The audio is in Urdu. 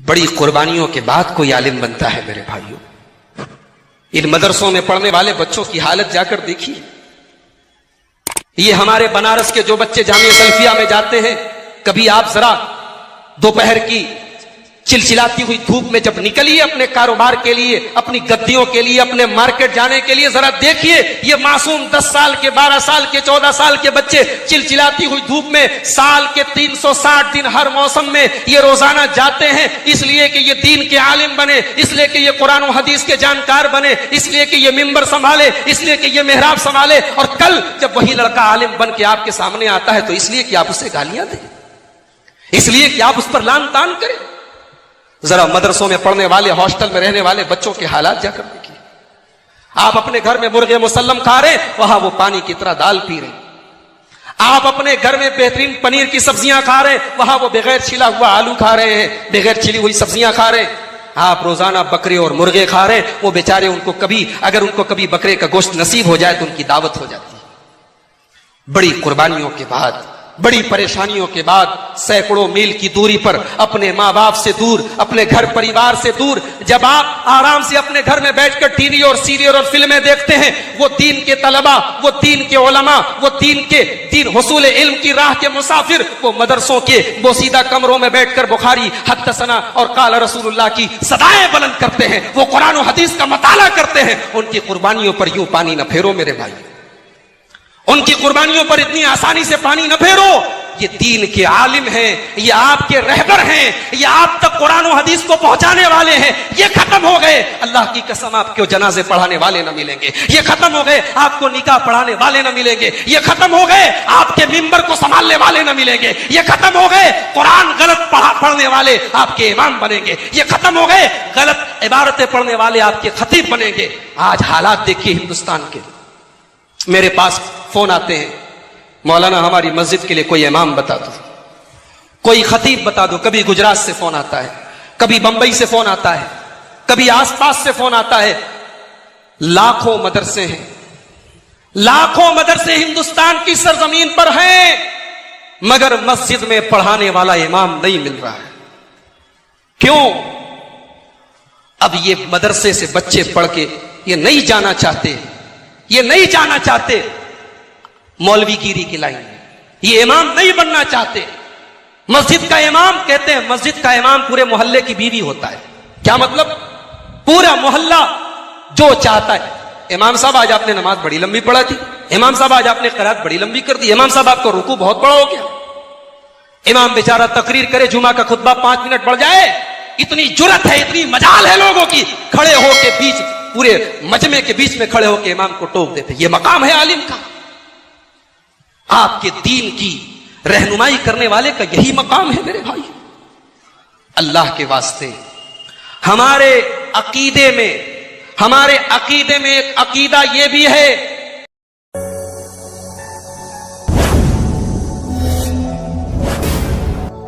بڑی قربانیوں کے بعد کوئی عالم بنتا ہے میرے بھائیوں. ان مدرسوں میں پڑھنے والے بچوں کی حالت جا کر دیکھیے. یہ ہمارے بنارس کے جو بچے جامعہ سلفیہ میں جاتے ہیں، کبھی آپ ذرا دوپہر کی چلچلاتی ہوئی دھوپ میں جب نکلیے اپنے کاروبار کے لیے، اپنی گدیوں کے لیے، اپنے مارکیٹ جانے کے لیے، ذرا دیکھیے یہ معصوم 10 سال کے، 12 سال کے، 14 سال کے بچے چلچلاتی ہوئی دھوپ میں سال کے 360 دن ہر موسم میں یہ روزانہ جاتے ہیں، اس لیے کہ یہ دین کے عالم بنے، اس لیے کہ یہ قرآن و حدیث کے جانکار بنے، اس لیے کہ یہ ممبر سنبھالے، اس لیے کہ یہ محراب سنبھالے. اور کل جب وہی لڑکا عالم بن کے آپ کے سامنے آتا ہے تو اس لیے کہ آپ اسے گالیاں دیں، اس لیے کہ آپ اس پر لان تان کریں. ذرا مدرسوں میں پڑھنے والے، ہاسٹل میں رہنے والے بچوں کے حالات جا کر دیکھیے. آپ اپنے گھر میں مرغے مسلم کھا رہے، وہاں وہ پانی کی طرح دال پی رہے. آپ اپنے گھر میں بہترین پنیر کی سبزیاں کھا رہے، وہاں وہ بغیر چھلا ہوا آلو کھا رہے ہیں، بغیر چھلی ہوئی سبزیاں کھا رہے. آپ روزانہ بکرے اور مرغے کھا رہے، وہ بیچارے اگر ان کو کبھی بکرے کا گوشت نصیب ہو جائے تو ان کی دعوت ہو جاتی ہے. بڑی قربانیوں کے بعد، بڑی پریشانیوں کے بعد، سینکڑوں میل کی دوری پر، اپنے ماں باپ سے دور، اپنے گھر پریوار سے دور، جب آپ آرام سے اپنے گھر میں بیٹھ کر ٹی وی اور سیریل اور فلمیں دیکھتے ہیں، وہ دین کے طلباء، وہ دین کے علماء، وہ دین حصول علم کی راہ کے مسافر، وہ مدرسوں کے بوسیدہ کمروں میں بیٹھ کر بخاری، حدثنا اور قال رسول اللہ کی صدائیں بلند کرتے ہیں، وہ قرآن و حدیث کا مطالعہ کرتے ہیں. ان کی قربانیوں پر یوں پانی نہ پھیرو میرے بھائی، ان کی قربانیوں پر اتنی آسانی سے پانی نہ پھیرو. یہ دین کے عالم ہیں، یہ آپ کے رہبر ہیں، یہ آپ تک قرآن و حدیث کو پہنچانے والے ہیں. یہ ختم ہو گئے، اللہ کی قسم آپ کو جنازے پڑھانے والے نہ ملیں گے. یہ ختم ہو گئے، آپ کو نکاح پڑھانے والے نہ ملیں گے. یہ ختم ہو گئے، آپ کے ممبر کو سنبھالنے والے نہ ملیں گے. یہ ختم ہو گئے، قرآن غلط پڑھنے والے آپ کے امام بنیں گے. یہ ختم ہو گئے، غلط عبارتیں پڑھنے والے آپ کے خطیب بنیں گے. آج حالات دیکھیے ہندوستان کے. میرے پاس فون آتے ہیں، مولانا ہماری مسجد کے لیے کوئی امام بتا دو، کوئی خطیب بتا دو. کبھی گجرات سے فون آتا ہے، کبھی بمبئی سے فون آتا ہے، کبھی آس پاس سے فون آتا ہے. لاکھوں مدرسے ہیں، لاکھوں مدرسے ہندوستان کی سرزمین پر ہیں، مگر مسجد میں پڑھانے والا امام نہیں مل رہا ہے. کیوں؟ اب یہ مدرسے سے بچے پڑھ کے یہ نہیں جانا چاہتے، یہ نہیں جانا چاہتے مولوی گیری کی لائن میں، یہ امام نہیں بننا چاہتے. مسجد کا امام، کہتے ہیں مسجد کا امام پورے محلے کی بیوی ہوتا ہے. کیا مطلب؟ پورا محلہ جو چاہتا ہے. امام صاحب آج آپ نے نماز بڑی لمبی پڑھا تھی، امام صاحب آج آپ نے قرات بڑی لمبی کر دی، امام صاحب آپ کو رکوع بہت بڑا ہو گیا. امام بیچارہ تقریر کرے، جمعہ کا خطبہ 5 منٹ بڑھ جائے، اتنی جرت ہے، اتنی مجال ہے لوگوں کی، کھڑے ہو کے پورے مجمع کے بیچ میں کھڑے ہو کے امام کو ٹوک دیتے. یہ مقام ہے عالم کا. آپ کے دین کی رہنمائی کرنے والے کا یہی مقام ہے میرے بھائی. اللہ کے واسطے ہمارے عقیدے میں ایک عقیدہ یہ بھی ہے